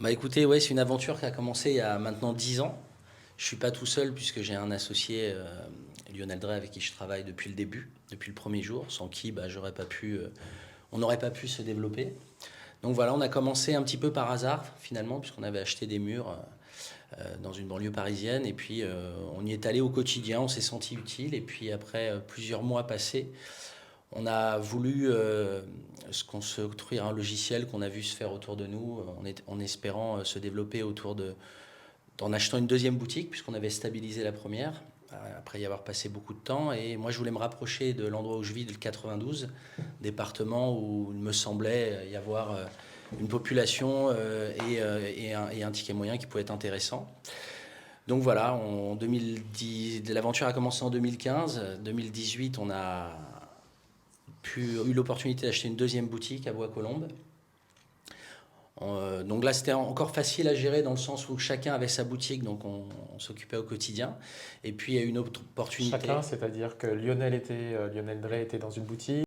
Bah écoutez, ouais, c'est une aventure qui a commencé il y a maintenant 10 ans. Je suis pas tout seul puisque j'ai un associé, Lionel Drey, avec qui je travaille depuis le début, depuis le premier jour, sans qui bah, on n'aurait pas pu se développer. Donc voilà, on a commencé un petit peu par hasard finalement, puisqu'on avait acheté des murs dans une banlieue parisienne, et puis on y est allé au quotidien, on s'est senti utile, et puis après plusieurs mois passés, on a voulu se construire un logiciel qu'on a vu se faire autour de nous, en espérant se développer en achetant une deuxième boutique, puisqu'on avait stabilisé la première, après y avoir passé beaucoup de temps. Et moi, je voulais me rapprocher de l'endroit où je vis, le 92, département où il me semblait y avoir une population et un ticket moyen qui pouvait être intéressant. Donc voilà, en 2010, l'aventure a commencé en 2015. 2018, on a eu l'opportunité d'acheter une deuxième boutique à Bois-Colombes. Donc là, c'était encore facile à gérer dans le sens où chacun avait sa boutique, donc on s'occupait au quotidien. Et puis, il y a eu une autre opportunité. Chacun, c'est-à-dire que Lionel Drey était dans une boutique.